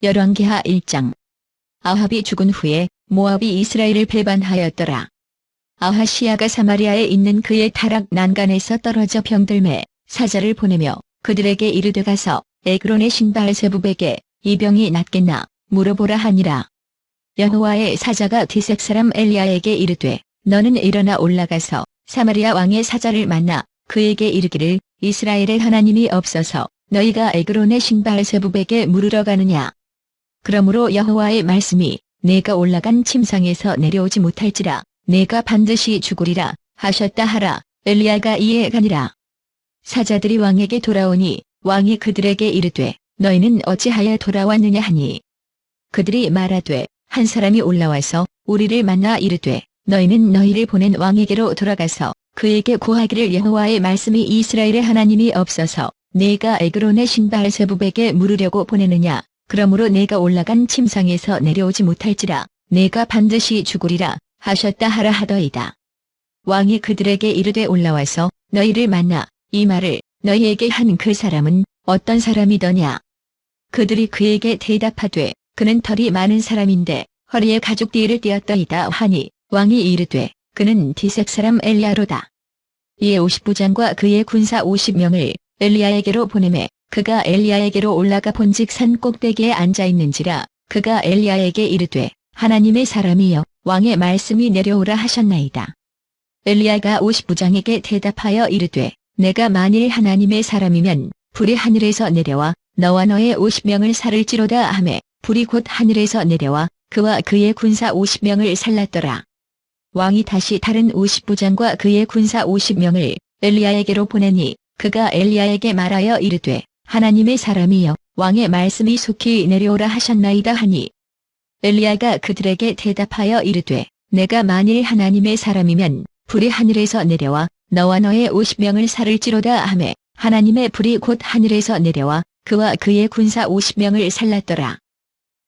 열왕기하 1장. 아합이 죽은 후에 모압이 이스라엘을 배반하였더라. 아하시야가 사마리아에 있는 그의 타락 난간에서 떨어져 병들매 사자를 보내며 그들에게 이르되 가서 에그론의 신 바알세붑에게 이 병이 낫겠나 물어보라 하니라. 여호와의 사자가 디색 사람 엘리야에게 이르되 너는 일어나 올라가서 사마리아 왕의 사자를 만나 그에게 이르기를 이스라엘의 하나님이 없어서 너희가 에그론의 신 바알세붑에게 물으러 가느냐. 그러므로 여호와의 말씀이 내가 올라간 침상에서 내려오지 못할지라 내가 반드시 죽으리라 하셨다 하라. 엘리야가 이에 가니라. 사자들이 왕에게 돌아오니 왕이 그들에게 이르되 너희는 어찌하여 돌아왔느냐 하니 그들이 말하되 한 사람이 올라와서 우리를 만나 이르되 너희는 너희를 보낸 왕에게로 돌아가서 그에게 고하기를 여호와의 말씀이 이스라엘의 하나님이 없어서 내가 에그론의 신 바알세붑에게 물으려고 보내느냐. 그러므로 내가 올라간 침상에서 내려오지 못할지라 내가 반드시 죽으리라 하셨다 하라 하더이다. 왕이 그들에게 이르되 올라와서 너희를 만나 이 말을 너희에게 한 그 사람은 어떤 사람이더냐. 그들이 그에게 대답하되 그는 털이 많은 사람인데 허리에 가죽띠를 띠었더이다 하니 왕이 이르되 그는 디색 사람 엘리야로다. 이에 50부장과 그의 군사 50명을 엘리야에게로 보내매 그가 엘리야에게로 올라가 본즉 산 꼭대기에 앉아있는지라 그가 엘리야에게 이르되 하나님의 사람이여 왕의 말씀이 내려오라 하셨나이다. 엘리야가 50부장에게 대답하여 이르되 내가 만일 하나님의 사람이면 불이 하늘에서 내려와 너와 너의 50명을 살을지로다 하매 불이 곧 하늘에서 내려와 그와 그의 군사 50명을 살랐더라. 왕이 다시 다른 50부장과 그의 군사 50명을 엘리야에게로 보내니 그가 엘리야에게 말하여 이르되 하나님의 사람이여 왕의 말씀이 속히 내려오라 하셨나이다 하니 엘리야가 그들에게 대답하여 이르되 내가 만일 하나님의 사람이면 불이 하늘에서 내려와 너와 너의 50명을 살을지로다 하매 하나님의 불이 곧 하늘에서 내려와 그와 그의 군사 50명을 살랐더라.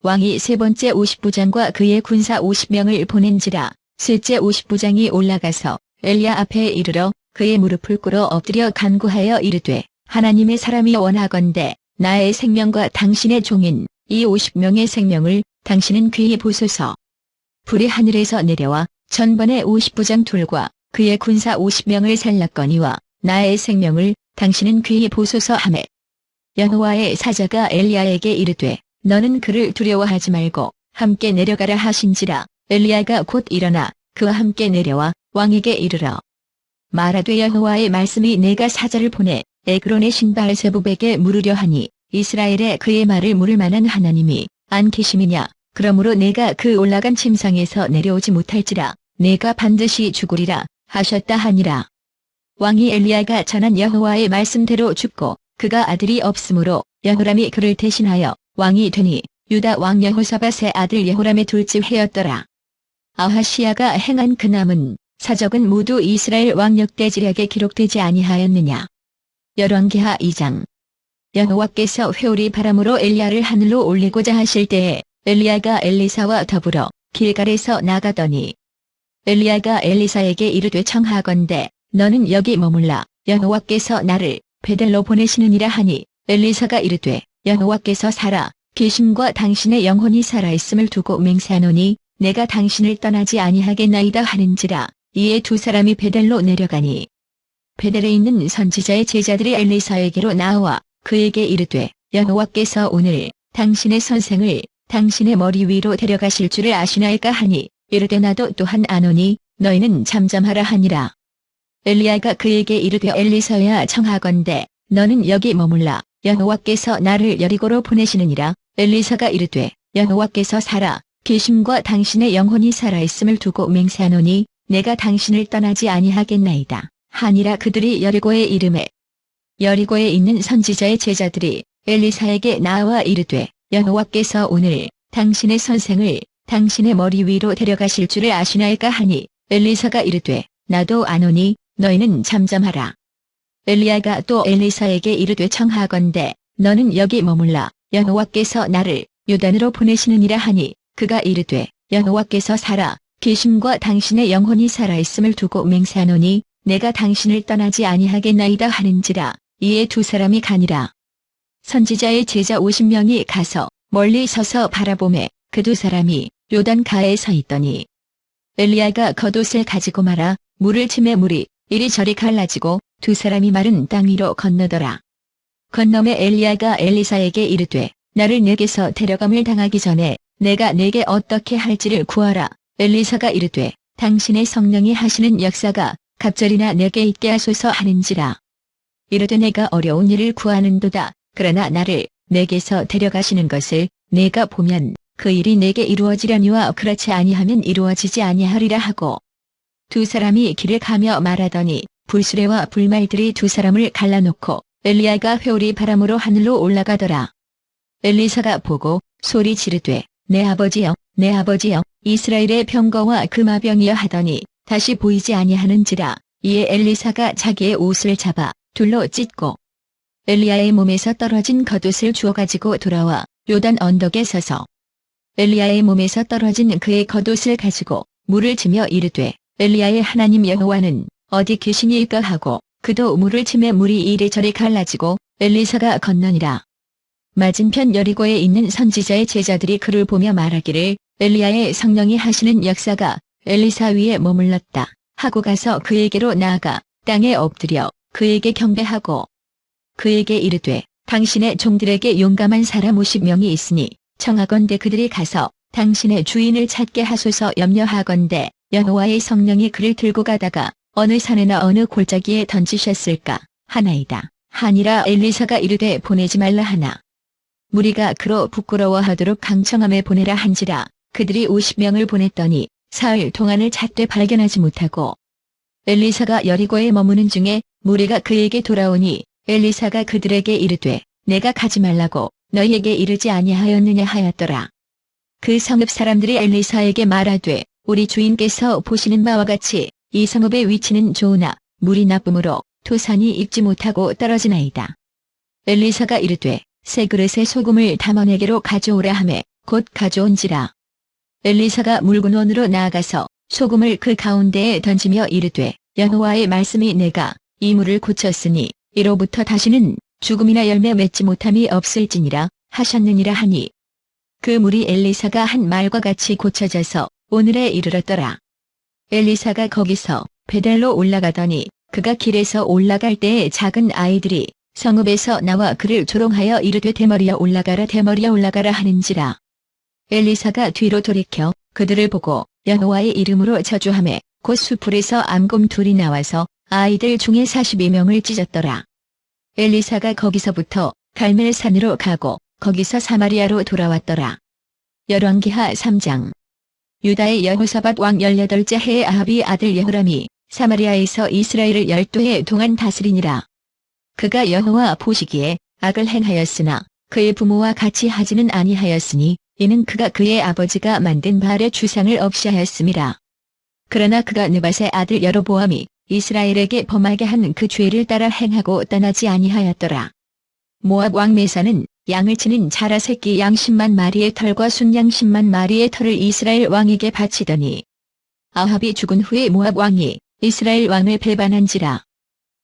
왕이 세 번째 50부장과 그의 군사 50명을 보낸지라 셋째 50부장이 올라가서 엘리야 앞에 이르러 그의 무릎을 꿇어 엎드려 간구하여 이르되 하나님의 사람이 원하건대 나의 생명과 당신의 종인 이 50명의 생명을 당신은 귀히 보소서. 불이 하늘에서 내려와 전번에 50부장 둘과 그의 군사 50명을 살랐거니와 나의 생명을 당신은 귀히 보소서 하매 여호와의 사자가 엘리야에게 이르되 너는 그를 두려워하지 말고 함께 내려가라 하신지라. 엘리야가 곧 일어나 그와 함께 내려와 왕에게 이르러 말하되 여호와의 말씀이 내가 사자를 보내 에그론의 신 바알세붑에게 물으려 하니 이스라엘에 그의 말을 물을 만한 하나님이 안 계심이냐. 그러므로 내가 그 올라간 침상에서 내려오지 못할지라 내가 반드시 죽으리라 하셨다 하니라. 왕이 엘리야가 전한 여호와의 말씀대로 죽고 그가 아들이 없으므로 여호람이 그를 대신하여 왕이 되니 유다 왕 여호사밧의 아들 여호람의 둘째 해였더라. 아하시야가 행한 그 남은 사적은 모두 이스라엘 왕 역대지략에 기록되지 아니하였느냐. 열왕기하 2장. 여호와께서 회오리 바람으로 엘리야를 하늘로 올리고자 하실 때에 엘리야가 엘리사와 더불어 길갈에서 나가더니 엘리야가 엘리사에게 이르되 청하건대 너는 여기 머물라 여호와께서 나를 베델로 보내시느니라 하니 엘리사가 이르되 여호와께서 살아 계심과 당신의 영혼이 살아있음을 두고 맹세하노니 내가 당신을 떠나지 아니하겠나이다 하는지라. 이에 두 사람이 베델로 내려가니 베델에 있는 선지자의 제자들이 엘리사에게로 나와 그에게 이르되 여호와께서 오늘 당신의 선생을 당신의 머리 위로 데려가실 줄을 아시나이까 하니 이르되 나도 또한 아노니 너희는 잠잠하라 하니라. 엘리야가 그에게 이르되 엘리사야 청하건대 너는 여기 머물라 여호와께서 나를 여리고로 보내시느니라. 엘리사가 이르되 여호와께서 살아 계심과 당신의 영혼이 살아있음을 두고 맹세하노니 내가 당신을 떠나지 아니하겠나이다 하니라. 그들이 여리고에 이르매 여리고에 있는 선지자의 제자들이 엘리사에게 나와 이르되 여호와께서 오늘 당신의 선생을 당신의 머리 위로 데려가실 줄을 아시나이까 하니 엘리사가 이르되 나도 아노니 너희는 잠잠하라. 엘리야가 또 엘리사에게 이르되 청하건대 너는 여기 머물라 여호와께서 나를 요단으로 보내시느니라 하니 그가 이르되 여호와께서 살아 계심과 당신의 영혼이 살아있음을 두고 맹세하노니 내가 당신을 떠나지 아니하겠나이다 하는지라. 이에 두 사람이 가니라. 선지자의 제자 50명이 가서 멀리 서서 바라보매 그 두 사람이 요단가에 서 있더니 엘리야가 겉옷을 가지고 말아 물을 치매 물이 이리저리 갈라지고 두 사람이 마른 땅 위로 건너더라. 건너매 엘리야가 엘리사에게 이르되 나를 내게서 데려감을 당하기 전에 내가 내게 어떻게 할지를 구하라. 엘리사가 이르되 당신의 성령이 하시는 역사가 갑절이나 내게 있게 하소서 하는지라. 이르되 내가 어려운 일을 구하는도다. 그러나 나를 내게서 데려가시는 것을 내가 보면 그 일이 내게 이루어지려니와 그렇지 아니하면 이루어지지 아니하리라 하고 두 사람이 길을 가며 말하더니 불수레와 불말들이 두 사람을 갈라놓고 엘리야가 회오리 바람으로 하늘로 올라가더라. 엘리사가 보고 소리 지르되 내 아버지여 내 아버지여 이스라엘의 병거와 그 마병이여 하더니 다시 보이지 아니하는지라. 이에 엘리사가 자기의 옷을 잡아 둘로 찢고 엘리야의 몸에서 떨어진 겉옷을 주워가지고 돌아와 요단 언덕에 서서 엘리야의 몸에서 떨어진 그의 겉옷을 가지고 물을 치며 이르되 엘리야의 하나님 여호와는 어디 계시니까 하고 그도 물을 치매 물이 이리저리 갈라지고 엘리사가 건너니라. 맞은편 여리고에 있는 선지자의 제자들이 그를 보며 말하기를 엘리야의 성령이 하시는 역사가 엘리사 위에 머물렀다 하고 가서 그에게로 나아가 땅에 엎드려 그에게 경배하고 그에게 이르되 당신의 종들에게 용감한 사람 50명이 있으니 청하건대 그들이 가서 당신의 주인을 찾게 하소서. 염려하건대 여호와의 성령이 그를 들고 가다가 어느 산에나 어느 골짜기에 던지셨을까 하나이다 하니라. 엘리사가 이르되 보내지 말라 하나 무리가 그로 부끄러워하도록 강청함에 보내라 한지라. 그들이 50명을 보냈더니 사흘 동안을 찾되 발견하지 못하고 엘리사가 여리고에 머무는 중에 무리가 그에게 돌아오니 엘리사가 그들에게 이르되 내가 가지 말라고 너희에게 이르지 아니하였느냐 하였더라. 그 성읍 사람들이 엘리사에게 말하되 우리 주인께서 보시는 바와 같이 이 성읍의 위치는 좋으나 물이 나쁨으로 토산이 익지 못하고 떨어지나이다. 엘리사가 이르되 새 그릇에 소금을 담아 내게로 가져오라 하매 곧 가져온지라. 엘리사가 물구원으로 나아가서 소금을 그 가운데에 던지며 이르되 여호와의 말씀이 내가 이 물을 고쳤으니 이로부터 다시는 죽음이나 열매 맺지 못함이 없을지니라 하셨느니라 하니 그 물이 엘리사가 한 말과 같이 고쳐져서 오늘에 이르렀더라. 엘리사가 거기서 베델로 올라가더니 그가 길에서 올라갈 때에 작은 아이들이 성읍에서 나와 그를 조롱하여 이르되 대머리여 올라가라 대머리여 올라가라 하는지라. 엘리사가 뒤로 돌이켜 그들을 보고 여호와의 이름으로 저주하매 곧 수풀에서 암곰 둘이 나와서 아이들 중에 42명을 찢었더라. 엘리사가 거기서부터 갈멜산으로 가고 거기서 사마리아로 돌아왔더라. 열왕기하 3장. 유다의 여호사밧 왕 18째 해에 아합이 아들 여호람이 사마리아에서 이스라엘을 12해 동안 다스리니라. 그가 여호와 보시기에 악을 행하였으나 그의 부모와 같이 하지는 아니하였으니 이는 그가 그의 아버지가 만든 바알의 주상을 없이 하였음이라. 그러나 그가 느밧의 아들 여로보암이 이스라엘에게 범하게 한 그 죄를 따라 행하고 떠나지 아니하였더라. 모압 왕 메사는 양을 치는 자라 새끼 양 10만 마리의 털과 순양 10만 마리의 털을 이스라엘 왕에게 바치더니 아합이 죽은 후에 모압 왕이 이스라엘 왕을 배반한지라.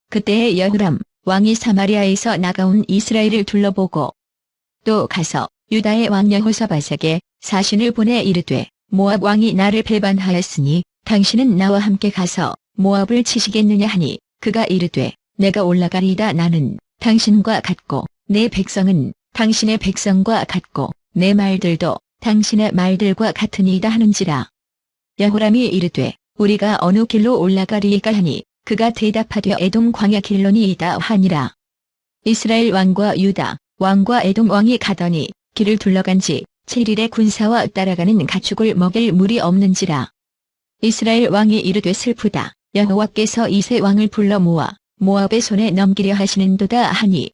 그때에 여호람 왕이 사마리아에서 나가온 이스라엘을 둘러보고 또 가서 유다의 왕 여호사밧에게 사신을 보내 이르되 모압 왕이 나를 배반하였으니 당신은 나와 함께 가서 모압을 치시겠느냐 하니 그가 이르되 내가 올라가리이다. 나는 당신과 같고 내 백성은 당신의 백성과 같고 내 말들도 당신의 말들과 같으니이다 하는지라. 여호람이 이르되 우리가 어느 길로 올라가리이까 하니 그가 대답하되 에돔 광야 길로니이다 하니라. 이스라엘 왕과 유다 왕과 에돔 왕이 가더니 길을 둘러간 지 7일의 군사와 따라가는 가축을 먹일 물이 없는지라. 이스라엘 왕이 이르되 슬프다. 여호와께서 이세 왕을 불러 모아 모압의 손에 넘기려 하시는도다 하니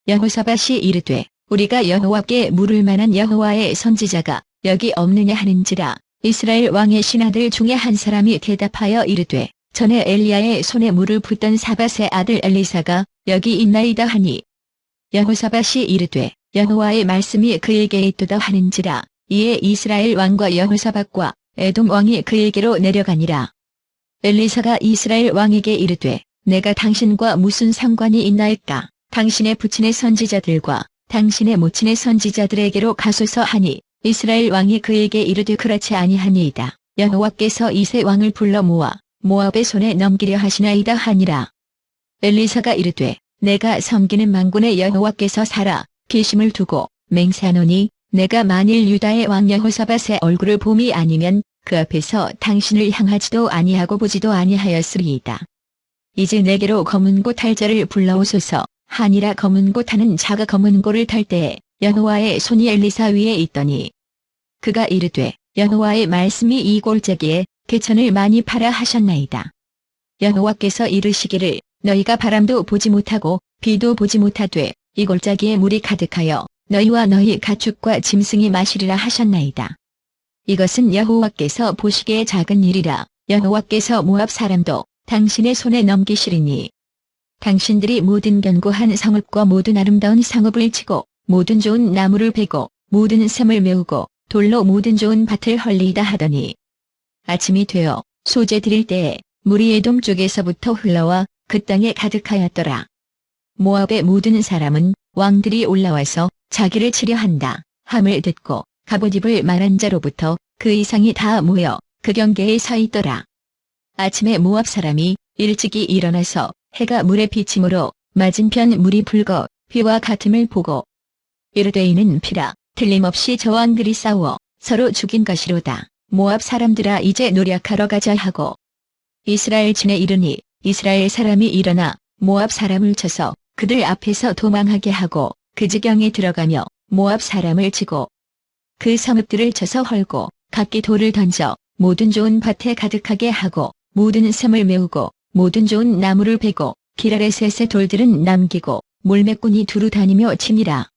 여호사밧이 이르되 우리가 여호와께 물을 만한 여호와의 선지자가 여기 없느냐 하는지라. 이스라엘 왕의 신하들 중에 한 사람이 대답하여 이르되 전에 엘리야의 손에 물을 붓던 사밧의 아들 엘리사가 여기 있나이다 하니 여호사밧이 이르되 여호와의 말씀이 그에게 있도다 하는지라. 이에 이스라엘 왕과 여호사밧과 에돔 왕이 그에게로 내려가니라. 엘리사가 이스라엘 왕에게 이르되 내가 당신과 무슨 상관이 있나이까. 당신의 부친의 선지자들과 당신의 모친의 선지자들에게로 가소서 하니 이스라엘 왕이 그에게 이르되 그렇지 아니하니이다. 여호와께서 이세 왕을 불러 모아 모압의 손에 넘기려 하시나이다 하니라. 엘리사가 이르되 내가 섬기는 만군의 여호와께서 살아 계심을 두고 맹세하노니 내가 만일 유다의 왕 여호사밧의 얼굴을 봄이 아니면 그 앞에서 당신을 향하지도 아니하고 보지도 아니하였으리이다. 이제 내게로 검은고 탈자를 불러오소서 하니라. 검은고 타는 자가 검은고를 탈 때에 여호와의 손이 엘리사 위에 있더니 그가 이르되 여호와의 말씀이 이 골짜기에 개천을 많이 파라 하셨나이다. 여호와께서 이르시기를 너희가 바람도 보지 못하고 비도 보지 못하되 이 골짜기에 물이 가득하여 너희와 너희 가축과 짐승이 마시리라 하셨나이다. 이것은 여호와께서 보시기에 작은 일이라. 여호와께서 모압 사람도 당신의 손에 넘기시리니 당신들이 모든 견고한 성읍과 모든 아름다운 성읍을 치고 모든 좋은 나무를 베고 모든 샘을 메우고 돌로 모든 좋은 밭을 헐리이다 하더니 아침이 되어 소재 드릴 때에 물이 에돔 쪽에서부터 흘러와 그 땅에 가득하였더라. 모압의 모든 사람은 왕들이 올라와서 자기를 치려 한다 함을 듣고 갑옷입을 말한 자로부터 그 이상이 다 모여 그 경계에 서 있더라. 아침에 모압 사람이 일찍이 일어나서 해가 물에 비침으로 맞은편 물이 붉어 피와 같음을 보고 이르되 이는 피라. 틀림없이 저 왕들이 싸워 서로 죽인 것이로다. 모압 사람들아 이제 노력하러 가자 하고 이스라엘 진에 이르니 이스라엘 사람이 일어나 모압 사람을 쳐서 그들 앞에서 도망하게 하고 그 지경에 들어가며 모압 사람을 치고 그 성읍들을 쳐서 헐고 각기 돌을 던져 모든 좋은 밭에 가득하게 하고 모든 샘을 메우고 모든 좋은 나무를 베고 기랄에셋의 돌들은 남기고 물매꾼이 두루 다니며 치니라.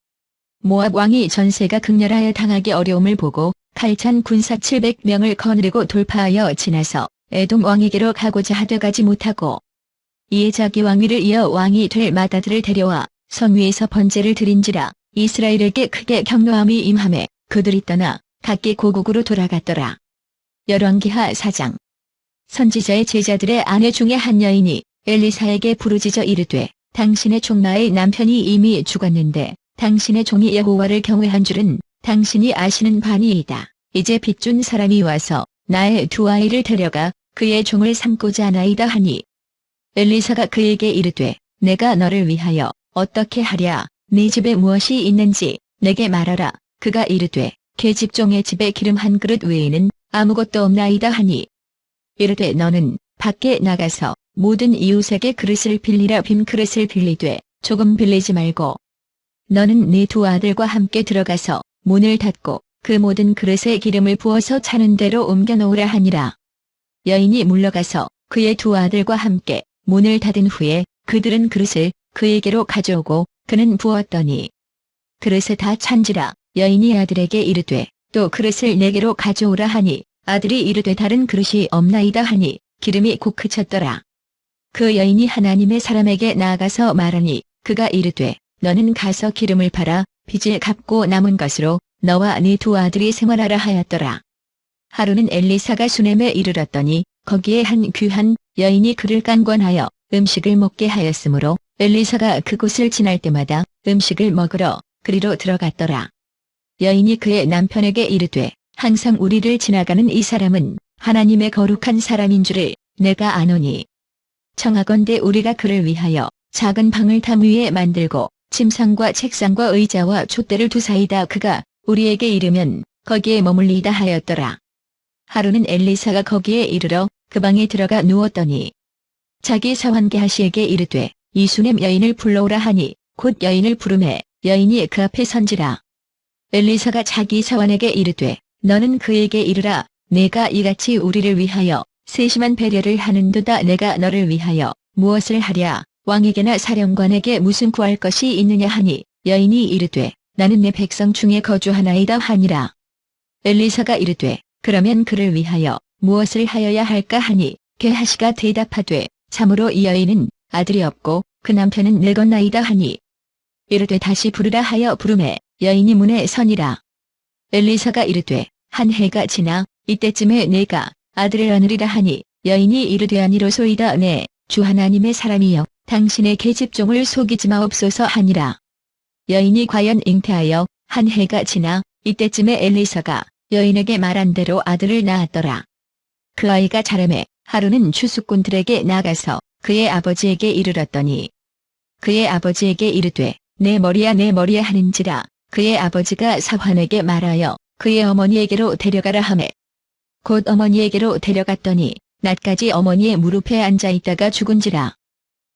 모압 왕이 전세가 극렬하여 당하기 어려움을 보고 칼찬 군사 700명을 거느리고 돌파하여 지나서 에돔 왕에게로 가고자 하되 가지 못하고 이에 자기 왕위를 이어 왕이 될 맏아들을 데려와 성 위에서 번제를 드린지라. 이스라엘에게 크게 경노함이 임하매 그들이 떠나 각기 고국으로 돌아갔더라. 열왕기하 4장. 선지자의 제자들의 아내 중에 한 여인이 엘리사에게 부르짖어 이르되 당신의 종 나의 남편이 이미 죽었는데 당신의 종이 여호와를 경외한 줄은 당신이 아시는 바니이다. 이제 빚준 사람이 와서 나의 두 아이를 데려가 그의 종을 삼고자 하나이다 하니 엘리사가 그에게 이르되 내가 너를 위하여 어떻게 하랴. 네 집에 무엇이 있는지 내게 말하라. 그가 이르되 계집종의 집에 기름 한 그릇 외에는 아무것도 없나이다 하니 이르되 너는 밖에 나가서 모든 이웃에게 그릇을 빌리라. 빈 그릇을 빌리되 조금 빌리지 말고 너는 네 두 아들과 함께 들어가서 문을 닫고 그 모든 그릇에 기름을 부어서 차는 대로 옮겨 놓으라 하니라. 여인이 물러가서 그의 두 아들과 함께 문을 닫은 후에 그들은 그릇을 그에게로 가져오고 그는 부었더니 그릇에 다 찬지라. 여인이 아들에게 이르되 또 그릇을 내게로 가져오라 하니 아들이 이르되 다른 그릇이 없나이다 하니 기름이 곧 그쳤더라. 그 여인이 하나님의 사람에게 나아가서 말하니 그가 이르되 너는 가서 기름을 팔아 빚을 갚고 남은 것으로 너와 네 두 아들이 생활하라 하였더라. 하루는 엘리사가 수넴에 이르렀더니 거기에 한 귀한 여인이 그를 깐권하여 음식을 먹게 하였으므로 엘리사가 그곳을 지날 때마다 음식을 먹으러 그리로 들어갔더라. 여인이 그의 남편에게 이르되 항상 우리를 지나가는 이 사람은 하나님의 거룩한 사람인 줄을 내가 아노니 청하건대 우리가 그를 위하여 작은 방을 담 위에 만들고 침상과 책상과 의자와 촛대를 두사이다. 그가 우리에게 이르면 거기에 머물리이다 하였더라. 하루는 엘리사가 거기에 이르러 그 방에 들어가 누웠더니 자기 사환 게하시에게 이르되 이 수넴 여인을 불러오라 하니 곧 여인을 부르매 여인이 그 앞에 선지라. 엘리사가 자기 사환에게 이르되 너는 그에게 이르라. 내가 이같이 우리를 위하여 세심한 배려를 하는도다. 내가 너를 위하여 무엇을 하랴. 왕에게나 사령관에게 무슨 구할 것이 있느냐 하니 여인이 이르되 나는 내 백성 중에 거주하나이다 하니라. 엘리사가 이르되 그러면 그를 위하여 무엇을 하여야 할까 하니 게하시가 대답하되 참으로 이 여인은 아들이 없고 그 남편은 늙었나이다 하니 이르되 다시 부르라 하여 부르매 여인이 문에 서니라. 엘리사가 이르되 한 해가 지나 이때쯤에 내가 아들을 얻으리라 하니 여인이 이르되 아니로소이다. 네 주 하나님의 사람이여 당신의 계집종을 속이지 마옵소서 하니라. 여인이 과연 잉태하여 한 해가 지나 이때쯤에 엘리사가 여인에게 말한 대로 아들을 낳았더라. 그 아이가 자라매 하루는 추수꾼들에게 나가서 그의 아버지에게 이르렀더니 그의 아버지에게 이르되 내 머리야 내 머리야 하는지라. 그의 아버지가 사환에게 말하여 그의 어머니에게로 데려가라 하매 곧 어머니에게로 데려갔더니 낮까지 어머니의 무릎에 앉아있다가 죽은지라.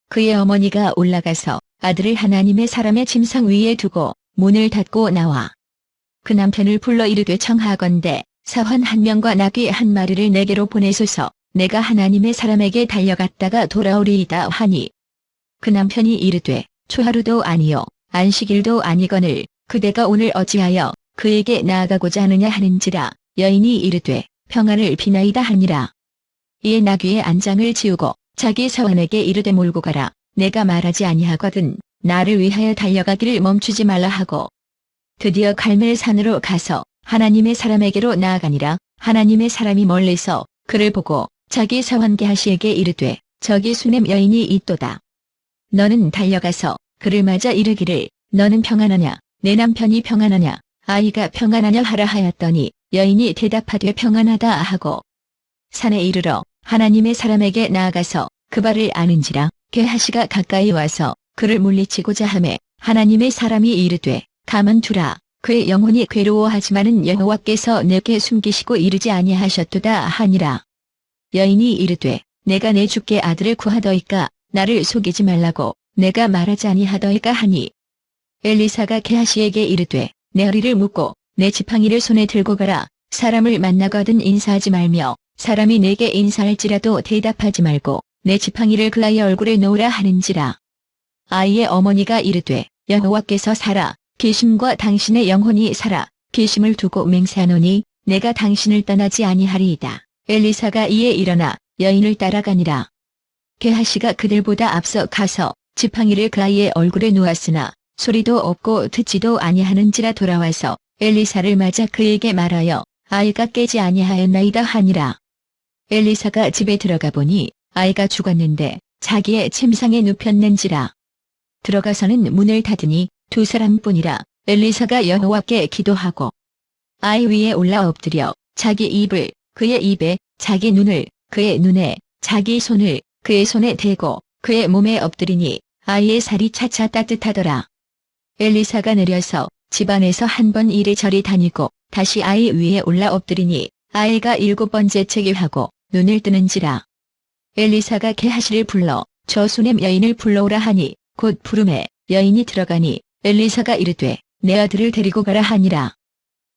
그의 어머니가 올라가서 아들을 하나님의 사람의 침상 위에 두고 문을 닫고 나와 그 남편을 불러 이르되 청하건대 사환 한 명과 나귀 한 마리를 내게로 보내소서. 내가 하나님의 사람에게 달려갔다가 돌아오리이다 하니 그 남편이 이르되 초하루도 아니요 안식일도 아니거늘 그대가 오늘 어찌하여 그에게 나아가고자 하느냐 하는지라. 여인이 이르되 평안을 비나이다 하니라. 이에 나귀의 안장을 지우고 자기 사환에게 이르되 몰고 가라. 내가 말하지 아니하거든 나를 위하여 달려가기를 멈추지 말라 하고 드디어 갈멜산으로 가서 하나님의 사람에게로 나아가니라. 하나님의 사람이 멀리서 그를 보고 자기 사환 게하시에게 이르되 저기 수넴 여인이 있도다. 너는 달려가서 그를 맞아 이르기를 너는 평안하냐 내 남편이 평안하냐 아이가 평안하냐 하라 하였더니 여인이 대답하되 평안하다 하고 산에 이르러 하나님의 사람에게 나아가서 그 발을 아는지라. 게하시가 가까이 와서 그를 물리치고자 하매 하나님의 사람이 이르되 가만두라. 그의 영혼이 괴로워하지만은 여호와께서 내게 숨기시고 이르지 아니하셨도다 하니라. 여인이 이르되 내가 내 주께 아들을 구하더이까 나를 속이지 말라고 내가 말하지 아니하더이까 하니 엘리사가 게하시에게 이르되 내 허리를 묶고 내 지팡이를 손에 들고 가라. 사람을 만나거든 인사하지 말며 사람이 내게 인사할지라도 대답하지 말고 내 지팡이를 그 아이의 얼굴에 놓으라 하는지라. 아이의 어머니가 이르되 여호와께서 살아 계심과 당신의 영혼이 살아 계심을 두고 맹세하노니 내가 당신을 떠나지 아니하리이다. 엘리사가 이에 일어나 여인을 따라가니라. 게하시가 그들보다 앞서 가서 지팡이를 그 아이의 얼굴에 놓았으나 소리도 없고 듣지도 아니하는지라 돌아와서 엘리사를 맞아 그에게 말하여 아이가 깨지 아니하였나이다 하니라. 엘리사가 집에 들어가 보니 아이가 죽었는데 자기의 침상에 눕혔는지라. 들어가서는 문을 닫으니 두 사람뿐이라. 엘리사가 여호와께 기도하고 아이 위에 올라 엎드려 자기 입을 그의 입에 자기 눈을 그의 눈에 자기 손을 그의 손에 대고 그의 몸에 엎드리니 아이의 살이 차차 따뜻하더라. 엘리사가 내려서 집안에서 한 번 이리저리 다니고 다시 아이 위에 올라 엎드리니 아이가 7번째 체기하고 눈을 뜨는지라. 엘리사가 게하시를 불러 저 수넴 여인을 불러오라 하니 곧 부르매 여인이 들어가니 엘리사가 이르되 내 아들을 데리고 가라 하니라.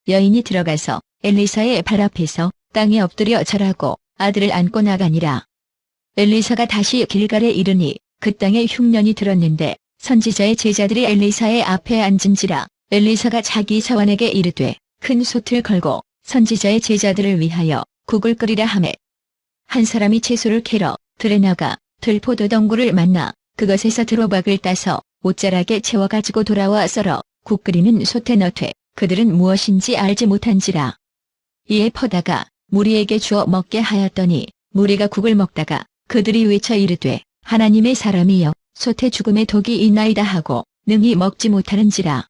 여인이 들어가서 엘리사의 발 앞에서 땅에 엎드려 절하고 아들을 안고 나가니라. 엘리사가 다시 길갈에 이르니 그 땅에 흉년이 들었는데 선지자의 제자들이 엘리사의 앞에 앉은지라. 엘리사가 자기 사환에게 이르되 큰 솥을 걸고 선지자의 제자들을 위하여 국을 끓이라 하매 한 사람이 채소를 캐러 들에 나가 들포도덩굴을 만나 그것에서 들호박을 따서 옷자락에 채워가지고 돌아와 썰어 국 끓이는 솥에 넣되 그들은 무엇인지 알지 못한지라. 이에 퍼다가 무리에게 주어 먹게 하였더니 무리가 국을 먹다가 그들이 외쳐 이르되 하나님의 사람이여 솥에 죽음의 독이 있나이다 하고 능히 먹지 못하는지라.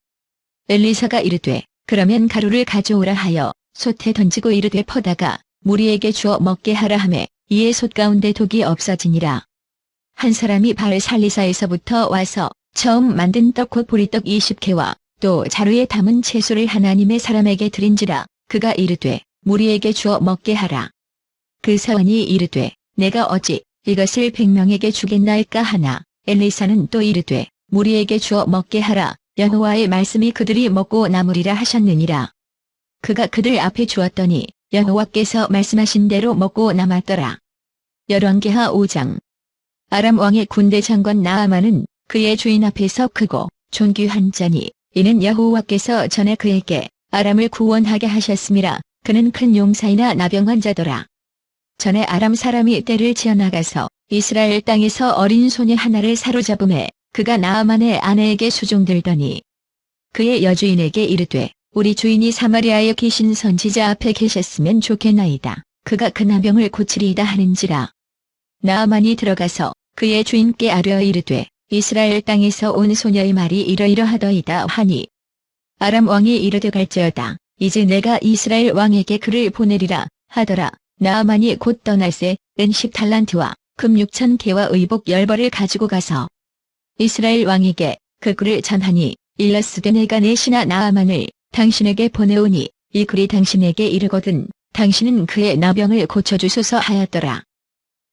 엘리사가 이르되 그러면 가루를 가져오라 하여 솥에 던지고 이르되 퍼다가 무리에게 주어 먹게 하라 하매 이에 솥 가운데 독이 없어지니라. 한 사람이 바알 살리사에서부터 와서 처음 만든 떡 곧 보리떡 20개와 또 자루에 담은 채소를 하나님의 사람에게 드린지라. 그가 이르되 무리에게 주어 먹게 하라. 그 사원이 이르되 내가 어찌 이것을 100명에게 주겠나이까 하나. 엘리사는 또 이르되 무리에게 주어 먹게 하라. 여호와의 말씀이 그들이 먹고 남으리라 하셨느니라. 그가 그들 앞에 주었더니 여호와께서 말씀하신 대로 먹고 남았더라. 열왕기하 5장. 아람 왕의 군대 장관 나아만은 그의 주인 앞에서 크고 존귀한 자니 이는 여호와께서 전에 그에게 아람을 구원하게 하셨음이라. 그는 큰 용사이나 나병 자더라. 전에 아람 사람이 떼를 지어나가서 이스라엘 땅에서 어린 소녀 하나를 사로잡음에 그가 나아만의 아내에게 수종들더니 그의 여주인에게 이르되 우리 주인이 사마리아에 계신 선지자 앞에 계셨으면 좋겠나이다. 그가 그 나병을 고치리이다 하는지라. 나아만이 들어가서 그의 주인께 아뢰어 이르되 이스라엘 땅에서 온 소녀의 말이 이러이러하더이다 하니 아람 왕이 이르되 갈지어다. 이제 내가 이스라엘 왕에게 그를 보내리라 하더라. 나아만이 곧 떠날새 은 10달란트와 금 6,000개와 의복 10벌을 가지고 가서 이스라엘 왕에게 그 글을 전하니 일러스되 내가 내 신하 나아만을 당신에게 보내오니 이 글이 당신에게 이르거든 당신은 그의 나병을 고쳐주소서 하였더라.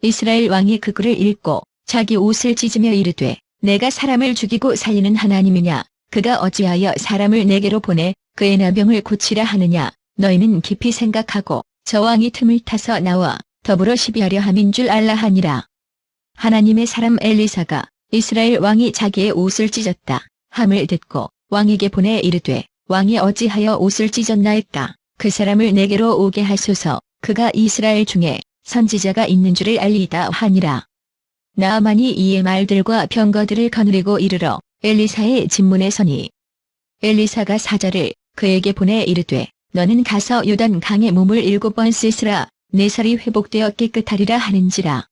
이스라엘 왕이 그 글을 읽고 자기 옷을 찢으며 이르되 내가 사람을 죽이고 살리는 하나님이냐 그가 어찌하여 사람을 내게로 보내 그의 나병을 고치라 하느냐 너희는 깊이 생각하고 저 왕이 틈을 타서 나와 더불어 시비하려 함인 줄 알라 하니라. 하나님의 사람 엘리사가 이스라엘 왕이 자기의 옷을 찢었다 함을 듣고 왕에게 보내 이르되 왕이 어찌하여 옷을 찢었나이까 그 사람을 내게로 오게 하소서 그가 이스라엘 중에 선지자가 있는 줄을 알리다 하니라. 나아만이 이의 말들과 병거들을 거느리고 이르러 엘리사의 집문에 서니 엘리사가 사자를 그에게 보내 이르되 너는 가서 요단 강에 몸을 7번 씻으라 내 살이 회복되어 깨끗하리라 하는지라.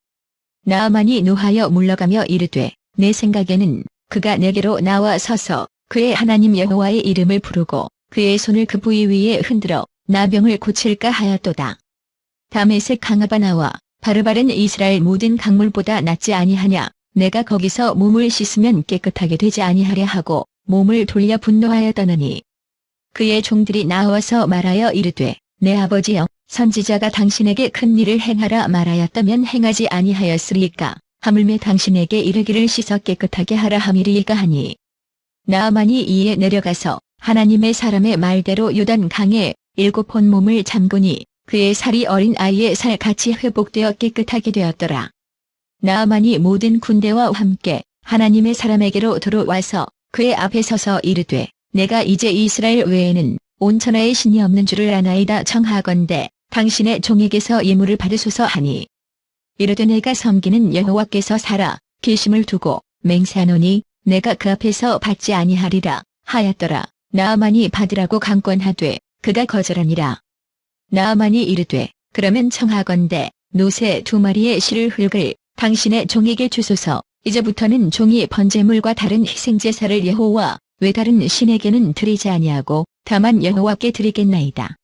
나아만이 노하여 물러가며 이르되 내 생각에는 그가 내게로 나와 서서 그의 하나님 여호와의 이름을 부르고 그의 손을 그 부위 위에 흔들어 나병을 고칠까 하였도다. 다메섹 강아바 나와 바르바른 이스라엘 모든 강물보다 낫지 아니하냐 내가 거기서 몸을 씻으면 깨끗하게 되지 아니하랴 하고 몸을 돌려 분노하여 떠나니 그의 종들이 나와서 말하여 이르되 내 아버지여 선지자가 당신에게 큰 일을 행하라 말하였다면 행하지 아니하였으리까 하물며 당신에게 이르기를 씻어 깨끗하게 하라 함이리이까 하니 나아만이 이에 내려가서 하나님의 사람의 말대로 요단 강에 7번 몸을 잠그니 그의 살이 어린 아이의 살같이 회복되어 깨끗하게 되었더라. 나아만이 모든 군대와 함께 하나님의 사람에게로 들어와서 그의 앞에 서서 이르되 내가 이제 이스라엘 외에는 온 천하에 신이 없는 줄을 아나이다 청하건대 당신의 종에게서 예물을 받으소서 하니 이르되 내가 섬기는 여호와께서 살아 계심을 두고 맹세하노니 내가 그 앞에서 받지 아니하리라 하였더라. 나아만이 받으라고 강권하되 그가 거절하니라. 나아만이 이르되 그러면 청하건대 노새 2마리의 실을 흙을 당신의 종에게 주소서. 이제부터는 종이 번제물과 다른 희생제사를 여호와 외 다른 신에게는 드리지 아니하고 다만 여호와께 드리겠나이다.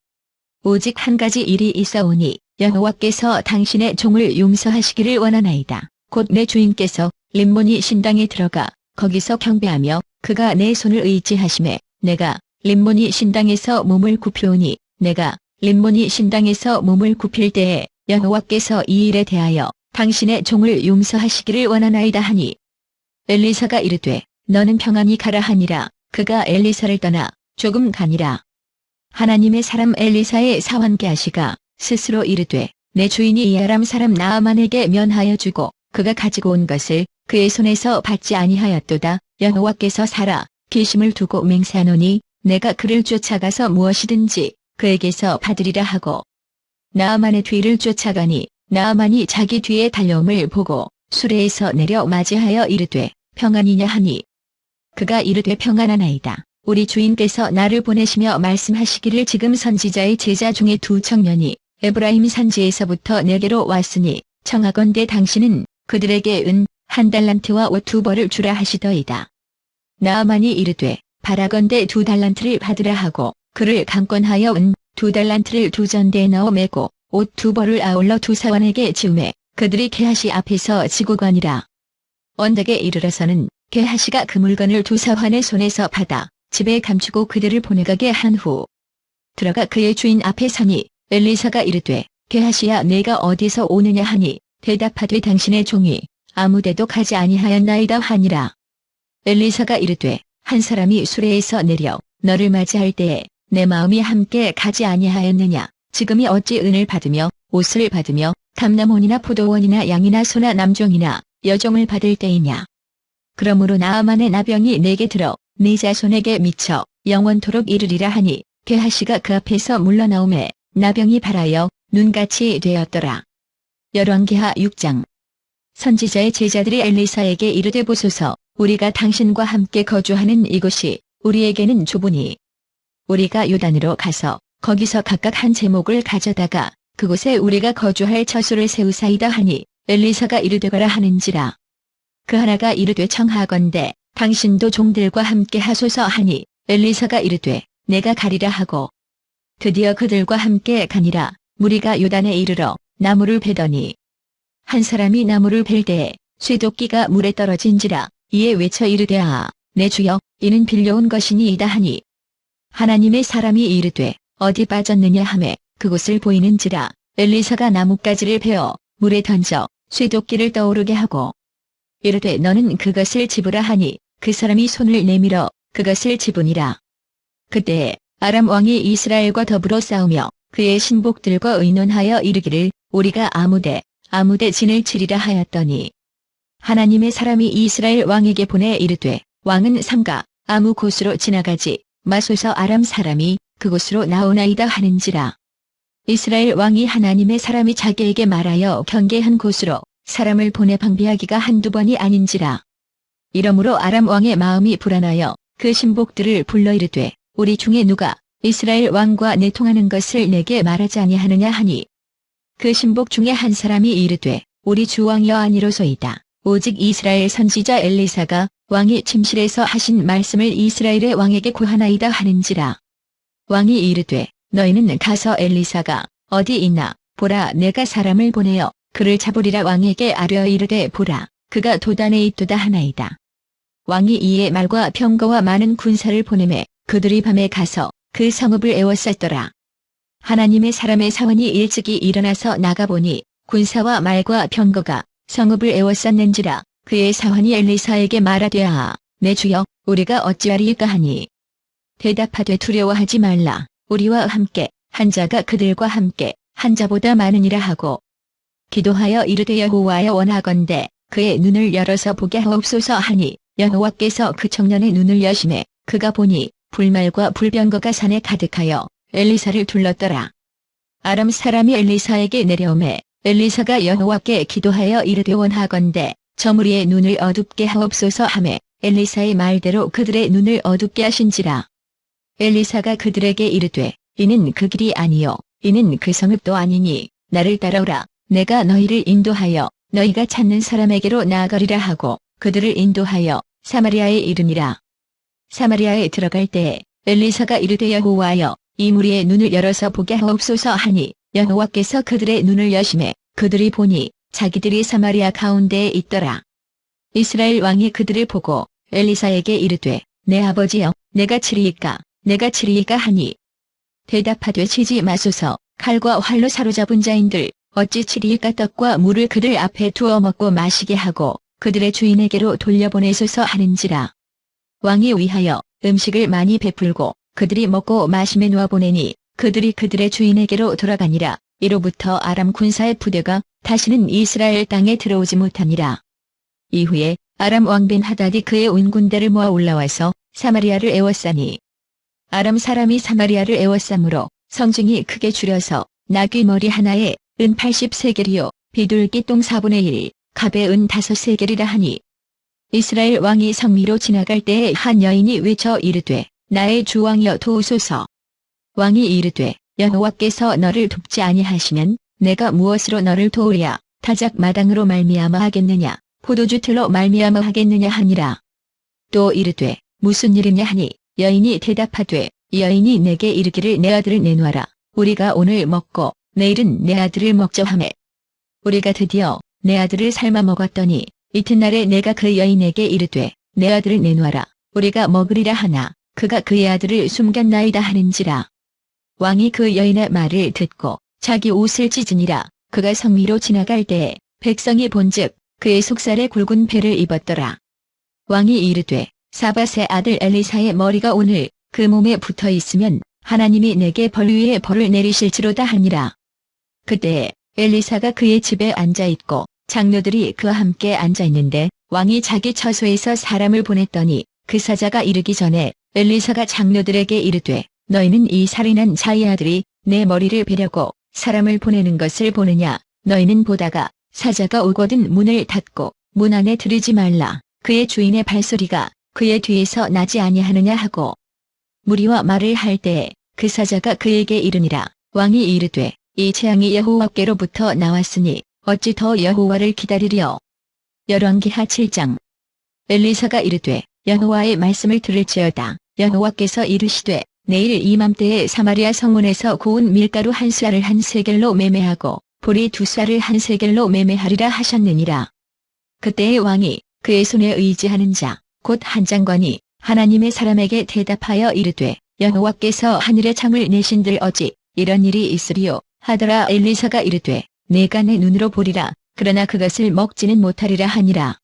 오직 한 가지 일이 있어오니 여호와께서 당신의 종을 용서하시기를 원하나이다. 곧 내 주인께서 림모니 신당에 들어가 거기서 경배하며 그가 내 손을 의지하심에 내가 림모니 신당에서 몸을 굽히오니 내가 림모니 신당에서 몸을 굽힐 때에 여호와께서 이 일에 대하여 당신의 종을 용서하시기를 원하나이다 하니 엘리사가 이르되 너는 평안히 가라 하니라. 그가 엘리사를 떠나 조금 가니라. 하나님의 사람 엘리사의 사환 게하시가 스스로 이르되 내 주인이 이 아람 사람 나아만에게 면하여 주고 그가 가지고 온 것을 그의 손에서 받지 아니하였도다. 여호와께서 살아 계심을 두고 맹세하노니 내가 그를 쫓아가서 무엇이든지 그에게서 받으리라 하고 나아만의 뒤를 쫓아가니 나아만이 자기 뒤에 달려옴을 보고 수레에서 내려 맞이하여 이르되 평안이냐 하니 그가 이르되 평안하나이다. 우리 주인께서 나를 보내시며 말씀하시기를 지금 선지자의 제자 중에 2 청년이 에브라임 산지에서부터 내게로 왔으니 청하건대 당신은 그들에게 은 1달란트와 옷 2벌을 주라 하시더이다. 나아만이 이르되 바라건대 2달란트를 받으라 하고 그를 강권하여 은 2달란트를 2전대에 넣어 메고 옷 2벌을 아울러 2 사환에게 지우매 그들이 게하시 앞에서 지고 가니라. 언덕에 이르러서는 게하시가 그 물건을 2 사환의 손에서 받아 집에 감추고 그들을 보내가게 한 후 들어가 그의 주인 앞에 서니 엘리사가 이르되 게하시야 내가 어디서 오느냐 하니 대답하되 당신의 종이 아무데도 가지 아니하였나이다 하니라. 엘리사가 이르되 한 사람이 수레에서 내려 너를 맞이할 때에 내 마음이 함께 가지 아니하였느냐. 지금이 어찌 은을 받으며 옷을 받으며 담나몬이나 포도원이나 양이나 소나 남종이나 여종을 받을 때이냐. 그러므로 나아만의 나병이 내게 들어 네 자손에게 미쳐 영원토록 이르리라 하니 게하시가 그 앞에서 물러나오매 나병이 발하여 눈같이 되었더라. 열왕기하 6장. 선지자의 제자들이 엘리사에게 이르되 보소서 우리가 당신과 함께 거주하는 이곳이 우리에게는 좁으니 우리가 요단으로 가서 거기서 각각 한 제목을 가져다가 그곳에 우리가 거주할 처소를 세우사이다 하니 엘리사가 이르되 가라 하는지라. 그 하나가 이르되 청하건대 당신도 종들과 함께 하소서 하니 엘리사가 이르되 내가 가리라 하고 드디어 그들과 함께 가니라. 무리가 요단에 이르러 나무를 베더니 한 사람이 나무를 벨 때에 쇠도끼가 물에 떨어진지라. 이에 외쳐 이르되 아, 내 주여, 이는 빌려온 것이니이다 하니 하나님의 사람이 이르되 어디 빠졌느냐 하매 그곳을 보이는지라. 엘리사가 나뭇가지를 베어 물에 던져 쇠도끼를 떠오르게 하고 이르되 너는 그것을 집으라 하니 그 사람이 손을 내밀어 그것을 집으니라. 그때에 아람 왕이 이스라엘과 더불어 싸우며 그의 신복들과 의논하여 이르기를 우리가 아무데 진을 치리라 하였더니 하나님의 사람이 이스라엘 왕에게 보내 이르되 왕은 삼가 아무 곳으로 지나가지 마소서. 아람 사람이 그곳으로 나오나이다 하는지라. 이스라엘 왕이 하나님의 사람이 자기에게 말하여 경계한 곳으로 사람을 보내 방비하기가 한두 번이 아닌지라. 이러므로 아람 왕의 마음이 불안하여 그 신복들을 불러 이르되 우리 중에 누가 이스라엘 왕과 내통하는 것을 내게 말하지 아니하느냐 하니 그 신복 중에 한 사람이 이르되 우리 주 왕이여 아니로소이다. 오직 이스라엘 선지자 엘리사가 왕이 침실에서 하신 말씀을 이스라엘의 왕에게 고하나이다 하는지라. 왕이 이르되 너희는 가서 엘리사가 어디 있나 보라. 내가 사람을 보내어 그를 잡으리라. 왕에게 아뢰어 이르되 보라, 그가 도단에 있도다 하나이다. 왕이 이에 말과 병거와 많은 군사를 보내매 그들이 밤에 가서 그 성읍을 에워쌌더라. 하나님의 사람의 사원이 일찍이 일어나서 나가보니 군사와 말과 병거가 성읍을 에워쌌는지라. 그의 사원이 엘리사에게 말하되 아, 내 주여, 우리가 어찌하리이까 하니 대답하되 두려워하지 말라. 우리와 함께 한 자가 그들과 함께 한 자보다 많으니라 하고 기도하여 이르되 여호와여 원하건대 그의 눈을 열어서 보게 하옵소서 하니 여호와께서 그 청년의 눈을 여시매 그가 보니 불말과 불병거가 산에 가득하여 엘리사를 둘렀더라. 아람 사람이 엘리사에게 내려오매 엘리사가 여호와께 기도하여 이르되 원하건대 저 무리의 눈을 어둡게 하옵소서 하매 엘리사의 말대로 그들의 눈을 어둡게 하신지라. 엘리사가 그들에게 이르되 이는 그 길이 아니요 이는 그 성읍도 아니니 나를 따라오라. 내가 너희를 인도하여 너희가 찾는 사람에게로 나아가리라 하고 그들을 인도하여 사마리아에 이르니라. 사마리아에 들어갈 때에 엘리사가 이르되 여호와여 이 무리의 눈을 열어서 보게 하옵소서 하니 여호와께서 그들의 눈을 여시매 그들이 보니 자기들이 사마리아 가운데에 있더라. 이스라엘 왕이 그들을 보고 엘리사에게 이르되 내 아버지여 내가 치리이까 하니 대답하되 치지 마소서. 칼과 활로 사로잡은 자인들 어찌 치리이까. 떡과 물을 그들 앞에 두어 먹고 마시게 하고 그들의 주인에게로 돌려보내소서 하는지라. 왕이 위하여 음식을 많이 베풀고 그들이 먹고 마심에 놓아보내니 그들이 그들의 주인에게로 돌아가니라. 이로부터 아람 군사의 부대가 다시는 이스라엘 땅에 들어오지 못하니라. 이후에 아람 왕 벤하닷이 그의 온 군대를 모아 올라와서 사마리아를 에워싸니 아람 사람이 사마리아를 에워싸므로 성중이 크게 줄여서 나귀 머리 하나에 은 80세겔이요 비둘기 똥 4분의 1, 갑의 은 5세겔이라 하니 이스라엘 왕이 성미로 지나갈 때에 한 여인이 외쳐 이르되 나의 주 왕이여 도우소서. 왕이 이르되 여호와께서 너를 돕지 아니하시면 내가 무엇으로 너를 도우랴. 타작 마당으로 말미암아 하겠느냐 포도주 틀로 말미암아 하겠느냐 하니라. 또 이르되 무슨 일이냐 하니 여인이 대답하되 여인이 내게 이르기를 내 아들을 내놓아라. 우리가 오늘 먹고 내일은 내 아들을 먹자 하매 우리가 드디어 내 아들을 삶아 먹었더니 이튿날에 내가 그 여인에게 이르되 내 아들을 내놓아라. 우리가 먹으리라 하나 그가 그의 아들을 숨겼나이다 하는지라. 왕이 그 여인의 말을 듣고 자기 옷을 찢으니라. 그가 성미로 지나갈 때에 백성이 본즉 그의 속살에 굵은 배를 입었더라. 왕이 이르되 사밧의 아들 엘리사의 머리가 오늘 그 몸에 붙어 있으면 하나님이 내게 벌 위에 벌을 내리실지로다 하니라. 그때에 엘리사가 그의 집에 앉아있고 장로들이 그와 함께 앉아있는데 왕이 자기 처소에서 사람을 보냈더니 그 사자가 이르기 전에 엘리사가 장로들에게 이르되 너희는 이 살인한 자의 아들이 내 머리를 베려고 사람을 보내는 것을 보느냐. 너희는 보다가 사자가 오거든 문을 닫고 문 안에 들이지 말라. 그의 주인의 발소리가 그의 뒤에서 나지 아니하느냐 하고 무리와 말을 할 때에 그 사자가 그에게 이르니라. 왕이 이르되 이 재앙이 여호와께로부터 나왔으니 어찌 더 여호와를 기다리려. 열왕기하 7장. 엘리사가 이르되 여호와의 말씀을 들을지어다. 여호와께서 이르시되 내일 이맘때에 사마리아 성문에서 고운 밀가루 한 쌀을 한 세겔로 매매하고 보리 두 쌀을 한 세겔로 매매하리라 하셨느니라. 그때의 왕이 그의 손에 의지하는 자 곧 한 장관이 하나님의 사람에게 대답하여 이르되 여호와께서 하늘의 창을 내신들 어찌 이런 일이 있으리요 하더라. 엘리사가 이르되 내가 내 눈으로 보리라. 그러나 그것을 먹지는 못하리라 하니라.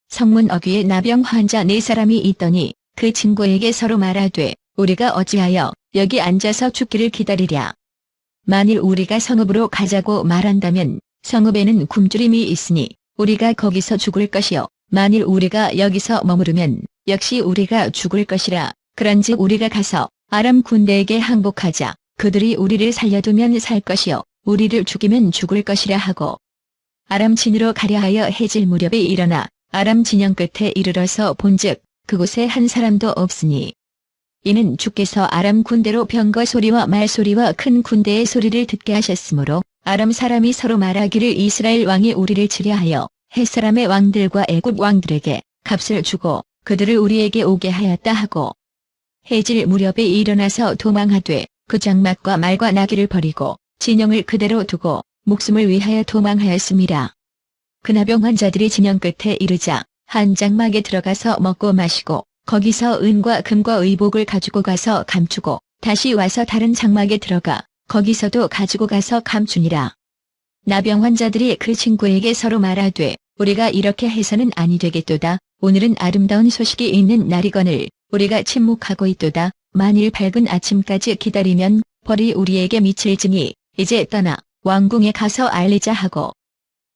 성문 어귀에 나병 환자 4사람이 있더니 그 친구에게 서로 말하되 우리가 어찌하여 여기 앉아서 죽기를 기다리랴. 만일 우리가 성읍으로 가자고 말한다면 성읍에는 굶주림이 있으니 우리가 거기서 죽을 것이요 만일 우리가 여기서 머무르면 역시 우리가 죽을 것이라. 그런즉 우리가 가서 아람 군대에게 항복하자. 그들이 우리를 살려두면 살 것이요 우리를 죽이면 죽을 것이라 하고 아람 진으로 가려 하여 해질 무렵에 일어나 아람 진영 끝에 이르러서 본즉 그곳에 한 사람도 없으니 이는 주께서 아람 군대로 병거 소리와 말 소리와 큰 군대의 소리를 듣게 하셨으므로 아람 사람이 서로 말하기를 이스라엘 왕이 우리를 치려하여 헷사람의 왕들과 애굽 왕들에게 값을 주고 그들을 우리에게 오게 하였다 하고 해질 무렵에 일어나서 도망하되 그 장막과 말과 나귀를 버리고 진영을 그대로 두고 목숨을 위하여 도망하였습니다. 그 나병 환자들이 진영 끝에 이르자 한 장막에 들어가서 먹고 마시고 거기서 은과 금과 의복을 가지고 가서 감추고 다시 와서 다른 장막에 들어가 거기서도 가지고 가서 감추니라. 나병 환자들이 그 친구에게 서로 말하되 우리가 이렇게 해서는 아니 되겠도다. 오늘은 아름다운 소식이 있는 날이거늘 우리가 침묵하고 있도다. 만일 밝은 아침까지 기다리면 벌이 우리에게 미칠지니 이제 떠나 왕궁에 가서 알리자 하고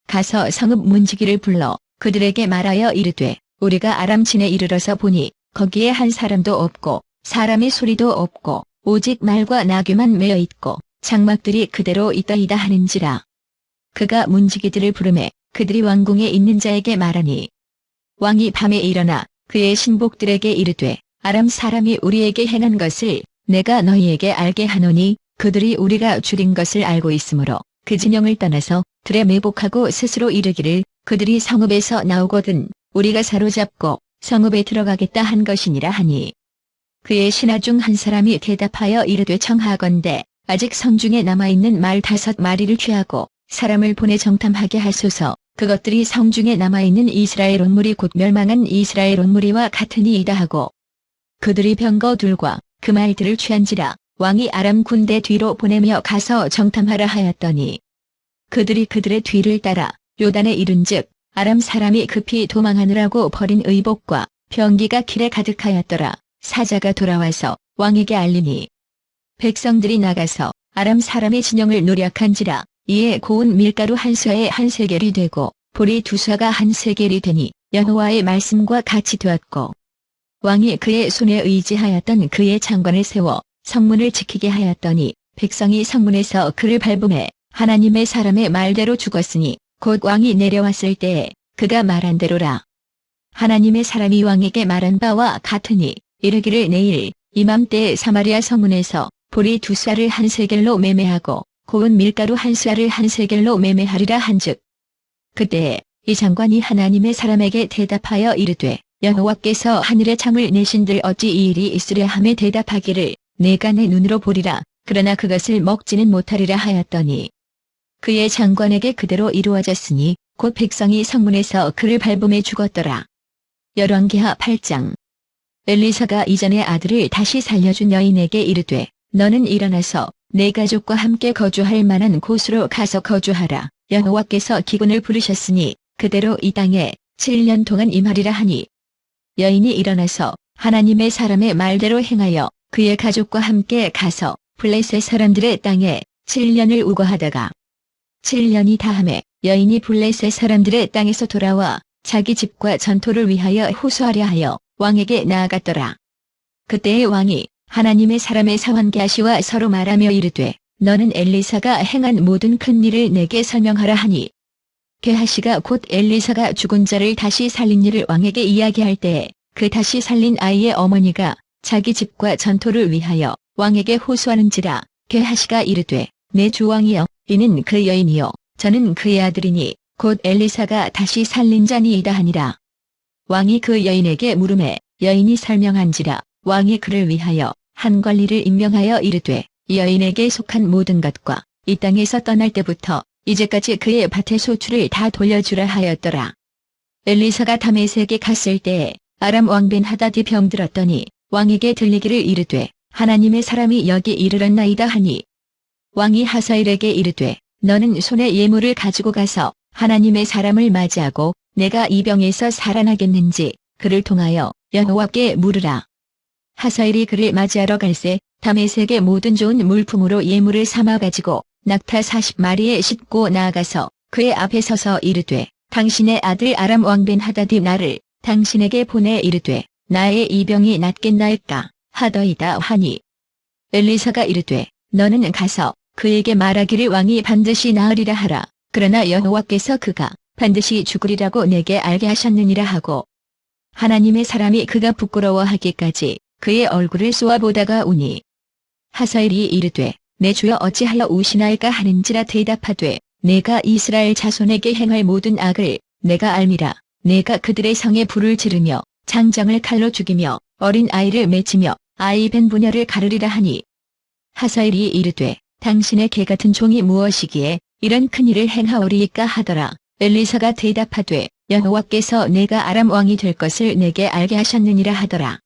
가서 성읍 문지기를 불러 그들에게 말하여 이르되 우리가 아람진에 이르러서 보니 거기에 한 사람도 없고 사람의 소리도 없고 오직 말과 나귀만 매어 있고 장막들이 그대로 있다이다 하는지라. 그가 문지기들을 부르매 그들이 왕궁에 있는 자에게 말하니 왕이 밤에 일어나 그의 신복들에게 이르되 아람 사람이 우리에게 행한 것을 내가 너희에게 알게 하노니 그들이 우리가 죽인 것을 알고 있으므로 그 진영을 떠나서 들에 매복하고 스스로 이르기를 그들이 성읍에서 나오거든 우리가 사로잡고 성읍에 들어가겠다 한 것이니라 하니 그의 신하 중 한 사람이 대답하여 이르되 청하건대 아직 성중에 남아있는 말 5마리를 취하고 사람을 보내 정탐하게 하소서. 그것들이 성중에 남아있는 이스라엘 온 무리 곧 멸망한 이스라엘 온 무리와 같으니이다 하고 그들이 병거 둘과 그 말들을 취한지라. 왕이 아람 군대 뒤로 보내며 가서 정탐하라 하였더니 그들이 그들의 뒤를 따라 요단에 이른즉 아람 사람이 급히 도망하느라고 버린 의복과 병기가 길에 가득하였더라. 사자가 돌아와서 왕에게 알리니 백성들이 나가서 아람 사람의 진영을 노략한지라. 이에 고운 밀가루 한 쇠에 한 세겔이 되고 보리 2쇠가 한 세겔이 되니 여호와의 말씀과 같이 되었고 왕이 그의 손에 의지하였던 그의 장관을 세워 성문을 지키게 하였더니 백성이 성문에서 그를 밟음에 하나님의 사람의 말대로 죽었으니 곧 왕이 내려왔을 때에 그가 말한 대로라. 하나님의 사람이 왕에게 말한 바와 같으니 이르기를 내일 이맘때에 사마리아 성문에서 보리 2쌀을 한 세겔로 매매하고 고운 밀가루 한 쌀을 한 세겔로 매매하리라 한즉 그때에 이 장관이 하나님의 사람에게 대답하여 이르되 여호와께서 하늘의 창을 내신들 어찌 이 일이 있으랴 하며 대답하기를 내가 내 눈으로 보리라. 그러나 그것을 먹지는 못하리라 하였더니 그의 장관에게 그대로 이루어졌으니 곧 백성이 성문에서 그를 밟음에 죽었더라. 열왕기하 8장. 엘리사가 이전의 아들을 다시 살려준 여인에게 이르되 너는 일어나서 내 가족과 함께 거주할 만한 곳으로 가서 거주하라. 여호와께서 기근을 부르셨으니 그대로 이 땅에 7년 동안 임하리라 하니 여인이 일어나서 하나님의 사람의 말대로 행하여 그의 가족과 함께 가서 블레셋 사람들의 땅에 7년을 우거하다가 7년이 다함에 여인이 블레셋 사람들의 땅에서 돌아와 자기 집과 전토를 위하여 호소하려 하여 왕에게 나아갔더라. 그때의 왕이 하나님의 사람의 사환 게하시와 서로 말하며 이르되 너는 엘리사가 행한 모든 큰 일을 내게 설명하라 하니 게하시가 곧 엘리사가 죽은 자를 다시 살린 일을 왕에게 이야기할 때에 그 다시 살린 아이의 어머니가 자기 집과 전토를 위하여 왕에게 호소하는지라. 게하시가 이르되 내 주왕이여 이는 그 여인이요 저는 그의 아들이니 곧 엘리사가 다시 살린 자니이다 하니라. 왕이 그 여인에게 물으매 여인이 설명한지라 왕이 그를 위하여 한 관리를 임명하여 이르되 이 여인에게 속한 모든 것과 이 땅에서 떠날 때부터 이제까지 그의 밭의 소출을 다 돌려주라 하였더라. 엘리사가 다메섹에 갔을 때에 아람 왕 벤하닷이 병들었더니 왕에게 들리기를 이르되 하나님의 사람이 여기 이르렀나이다 하니 왕이 하사엘에게 이르되 너는 손에 예물을 가지고 가서 하나님의 사람을 맞이하고 내가 이 병에서 살아나겠는지 그를 통하여 여호와께 물으라. 하사엘이 그를 맞이하러 갈새 다메섹의 모든 좋은 물품으로 예물을 삼아 가지고 낙타 40마리에 싣고 나아가서 그의 앞에 서서 이르되 당신의 아들 아람 왕 벤하닷이 나를 당신에게 보내 이르되 나의 이 병이 낫겠나이까 하더이다 하니 엘리사가 이르되 너는 가서 그에게 말하기를 왕이 반드시 나으리라 하라. 그러나 여호와께서 그가 반드시 죽으리라고 내게 알게 하셨느니라 하고 하나님의 사람이 그가 부끄러워하기까지 그의 얼굴을 쏘아보다가 우니 하사엘이 이르되 내 주여 어찌하여 우시나이까 하는지라 대답하되 내가 이스라엘 자손에게 행할 모든 악을 내가 알미라. 내가 그들의 성에 불을 지르며 장정을 칼로 죽이며 어린 아이를 맺히며 아이 벤 부녀를 가르리라 하니 하사엘이 이르되 당신의 개 같은 종이 무엇이기에 이런 큰일을 행하오리이까 하더라. 엘리사가 대답하되 여호와께서 내가 아람 왕이 될 것을 내게 알게 하셨느니라 하더라.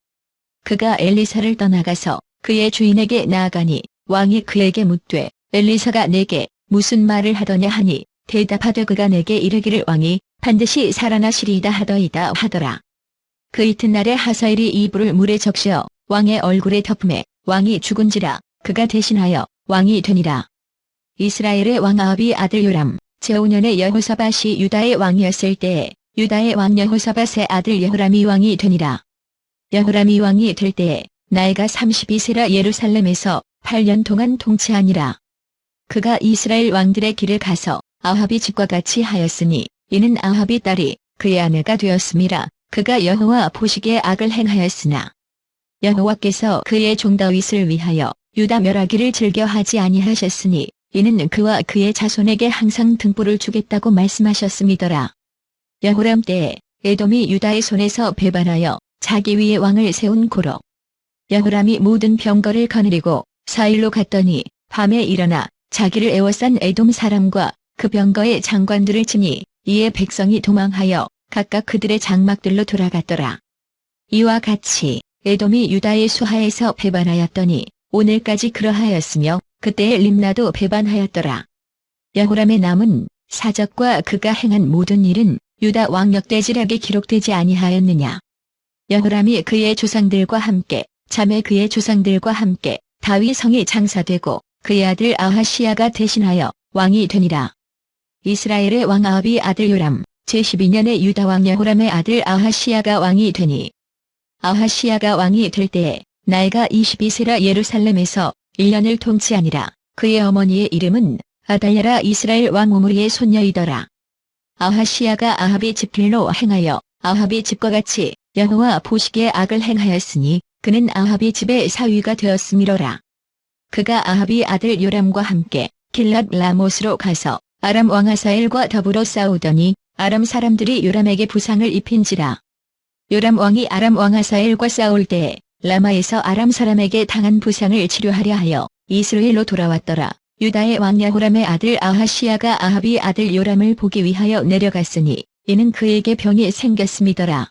그가 엘리사를 떠나가서 그의 주인에게 나아가니 왕이 그에게 묻되 엘리사가 내게 무슨 말을 하더냐 하니 대답하되 그가 내게 이르기를 왕이 반드시 살아나시리이다 하더이다 하더라. 그 이튿날에 하사엘이 이불을 물에 적시어 왕의 얼굴에 덮음에 왕이 죽은지라 그가 대신하여 왕이 되니라. 이스라엘의 왕 아합이 아들 요람 제5년에 여호사밧이 유다의 왕이었을 때에 유다의 왕 여호사밧의 아들 여호람이 왕이 되니라. 여호람이 왕이 될 때에 나이가 32세라 예루살렘에서 8년 동안 통치하니라. 그가 이스라엘 왕들의 길을 가서 아합이 집과 같이 하였으니 이는 아합이 딸이 그의 아내가 되었음이라. 그가 여호와 보시기에 악을 행하였으나 여호와께서 그의 종 다윗을 위하여 유다 멸하기를 즐겨하지 아니하셨으니 이는 그와 그의 자손에게 항상 등불을 주겠다고 말씀하셨음이더라. 여호람 때에 에돔이 유다의 손에서 배반하여 자기 위에 왕을 세운 고로 여호람이 모든 병거를 거느리고 사일로 갔더니 밤에 일어나 자기를 애워싼 에돔 사람과 그 병거의 장관들을 치니 이에 백성이 도망하여 각각 그들의 장막들로 돌아갔더라. 이와 같이 에돔이 유다의 수하에서 배반하였더니 오늘까지 그러하였으며 그때의 림나도 배반하였더라. 여호람의 남은 사적과 그가 행한 모든 일은 유다 왕역대지락에 기록되지 아니하였느냐. 여호람이 그의 조상들과 함께 자매 그의 조상들과 함께 다윗 성에 장사되고 그의 아들 아하시야가 대신하여 왕이 되니라. 이스라엘의 왕 아합이 아들 요람 제12년에 유다 왕 여호람의 아들 아하시야가 왕이 되니 아하시야가 왕이 될 때에 나이가 22세라 예루살렘에서 1년을 통치하니라. 그의 어머니의 이름은 아달랴라 이스라엘 왕 오므리의 손녀이더라. 아하시야가 아합이 집길로 행하여 아합이 집과 같이 여호와 보시기에 악을 행하였으니 그는 아합이 집의 사위가 되었음이로라. 그가 아합이 아들 요람과 함께 길랏 라못으로 가서 아람 왕 하사엘과 더불어 싸우더니 아람 사람들이 요람에게 부상을 입힌지라. 요람 왕이 아람 왕 하사엘과 싸울 때에 라마에서 아람 사람에게 당한 부상을 치료하려 하여 이스라엘로 돌아왔더라. 유다의 왕 여호람의 아들 아하시야가 아합이 아들 요람을 보기 위하여 내려갔으니 이는 그에게 병이 생겼음이더라.